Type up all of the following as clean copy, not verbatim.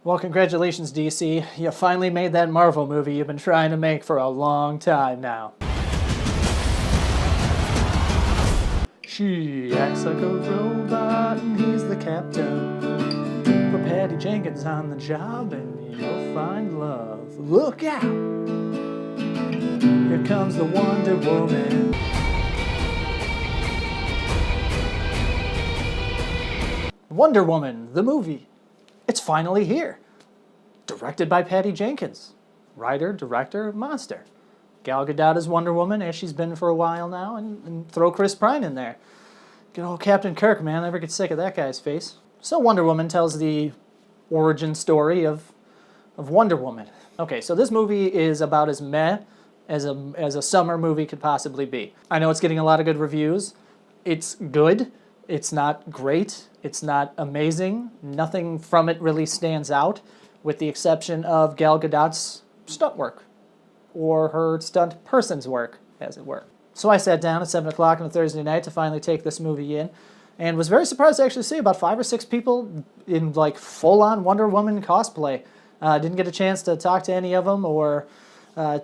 Well, congratulations, DC. You finally made that Marvel movie you've been trying to make for a long time now. She acts like a robot and he's the captain. Put Patty Jenkins on the job and you'll find love. Look out! Here comes the Wonder Woman. Wonder Woman, the movie. It's finally here. Directed by Patty Jenkins. Writer, director, monster. Gal Gadot is Wonder Woman, as she's been for a while now, and throw Chris Pine in there. Good old Captain Kirk, man. Never get sick of that guy's face. So Wonder Woman tells the origin story of Wonder Woman. Okay, so this movie is about as meh as a summer movie could possibly be. I know it's getting a lot of good reviews. It's good. It's not great. It's not amazing. Nothing from it really stands out, with the exception of Gal Gadot's stunt work, or her stunt person's work, as it were. So I sat down at 7 o'clock on a Thursday night to finally take this movie in, and was very surprised to actually see about 5 or 6 people in like full-on Wonder Woman cosplay. Didn't get a chance to talk to any of them or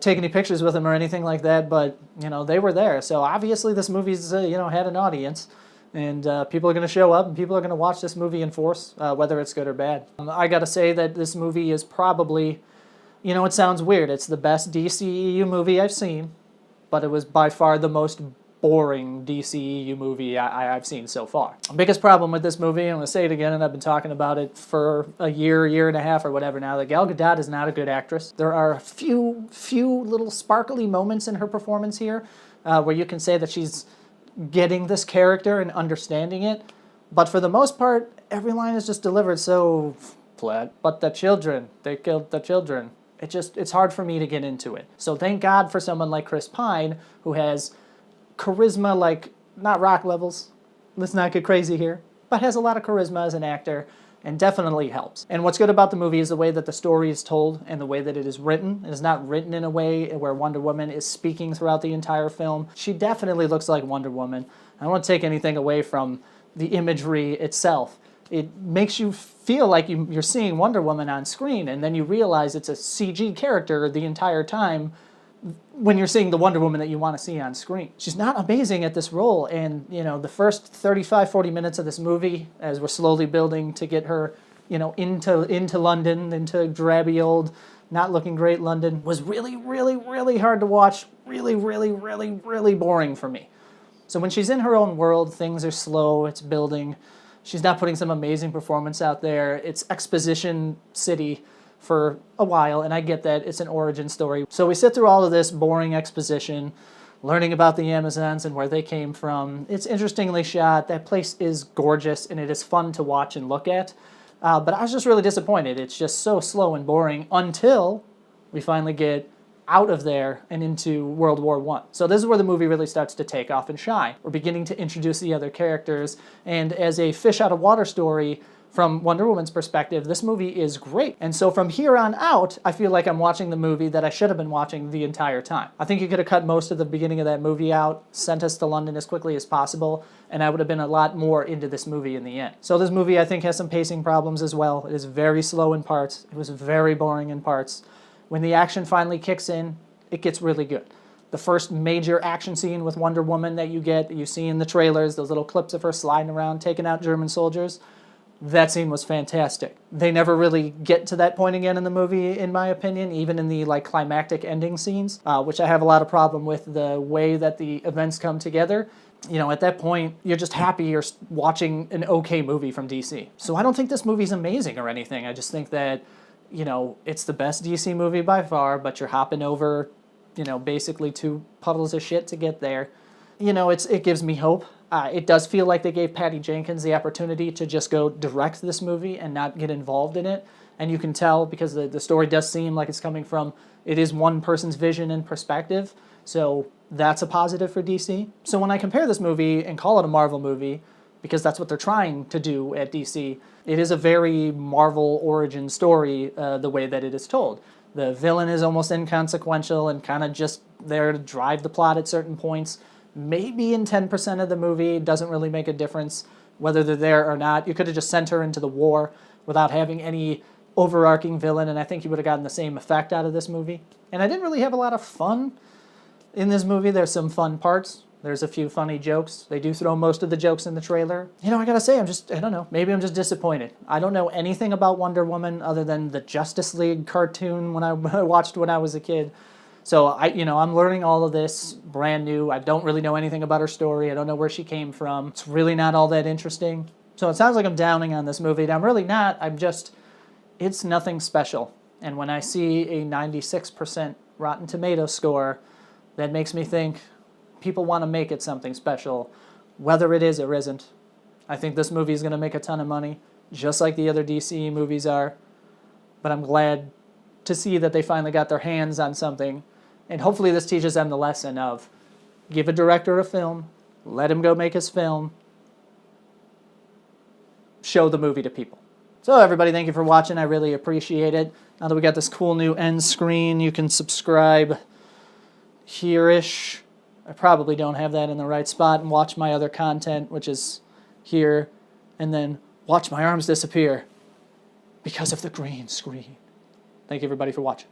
take any pictures with them or anything like that, but you know, they were there. So obviously this movie's had an audience. And people are going to show up, and people are going to watch this movie in force, whether it's good or bad. I got to say that this movie is probably, it sounds weird, it's the best DCEU movie I've seen, but it was by far the most boring DCEU movie I've seen so far. The biggest problem with this movie, I'm going to say it again, and I've been talking about it for a year and a half or whatever now, that Gal Gadot is not a good actress. There are a few little sparkly moments in her performance here where you can say that she's getting this character and understanding it, but for the most part, every line is just delivered so flat. But the children, they killed the children. It's hard for me to get into it. So thank God for someone like Chris Pine, who has charisma like, not Rock levels, let's not get crazy here, but has a lot of charisma as an actor, and definitely helps. And what's good about the movie is the way that the story is told and the way that it is written. It is not written in a way where Wonder Woman is speaking throughout the entire film. She definitely looks like Wonder Woman. I don't want to take anything away from the imagery itself. It makes you feel like you're seeing Wonder Woman on screen, and then you realize it's a CG character the entire time when you're seeing the Wonder Woman that you want to see on screen. She's not amazing at this role, and the first 35-40 minutes of this movie, as we're slowly building to get her into London, into drabby old not looking great London, was really hard to watch, really boring for me. So when she's in her own world, things are slow, it's building, she's not putting some amazing performance out there, it's exposition city for a while, and I get that it's an origin story. So we sit through all of this boring exposition, learning about the Amazons and where they came from. It's interestingly shot, that place is gorgeous, and it is fun to watch and look at, but I was just really disappointed. It's just so slow and boring until we finally get out of there and into World War I. So this is where the movie really starts to take off and shine. We're beginning to introduce the other characters, and as a fish out of water story, from Wonder Woman's perspective, this movie is great. And so from here on out, I feel like I'm watching the movie that I should have been watching the entire time. I think you could have cut most of the beginning of that movie out, sent us to London as quickly as possible, and I would have been a lot more into this movie in the end. So this movie, I think, has some pacing problems as well. It is very slow in parts. It was very boring in parts. When the action finally kicks in, it gets really good. The first major action scene with Wonder Woman that you see in the trailers, those little clips of her sliding around, taking out German soldiers, that scene was fantastic. They never really get to that point again in the movie, in my opinion, even in the climactic ending scenes, which I have a lot of problem with the way that the events come together. At that point, you're just happy you're watching an okay movie from DC. So I don't think this movie's amazing or anything. I just think that, it's the best DC movie by far, but you're hopping over, basically 2 puddles of shit to get there. It gives me hope. It does feel like they gave Patty Jenkins the opportunity to just go direct this movie and not get involved in it. And you can tell because the story does seem like it's coming from, it is one person's vision and perspective. So that's a positive for DC. So when I compare this movie and call it a Marvel movie, because that's what they're trying to do at DC, it is a very Marvel origin story the way that it is told. The villain is almost inconsequential and kind of just there to drive the plot at certain points. Maybe in 10% of the movie, it doesn't really make a difference whether they're there or not. You could have just sent her into the war without having any overarching villain, and I think you would have gotten the same effect out of this movie. And I didn't really have a lot of fun in this movie. There's some fun parts. There's a few funny jokes. They do throw most of the jokes in the trailer. You know, I gotta say, I don't know, maybe I'm just disappointed. I don't know anything about Wonder Woman other than the Justice League cartoon when I watched when I was a kid. So I'm learning all of this brand new. I don't really know anything about her story. I don't know where she came from. It's really not all that interesting. So it sounds like I'm downing on this movie, and I'm really not. It's nothing special. And when I see a 96% Rotten Tomatoes score, that makes me think people want to make it something special, whether it is or isn't. I think this movie is going to make a ton of money, just like the other DC movies are. But I'm glad to see that they finally got their hands on something. And hopefully this teaches them the lesson of give a director a film, let him go make his film, show the movie to people. So everybody, thank you for watching. I really appreciate it. Now that we got this cool new end screen, you can subscribe here-ish. I probably don't have that in the right spot, and watch my other content, which is here, and then watch my arms disappear because of the green screen. Thank you everybody for watching.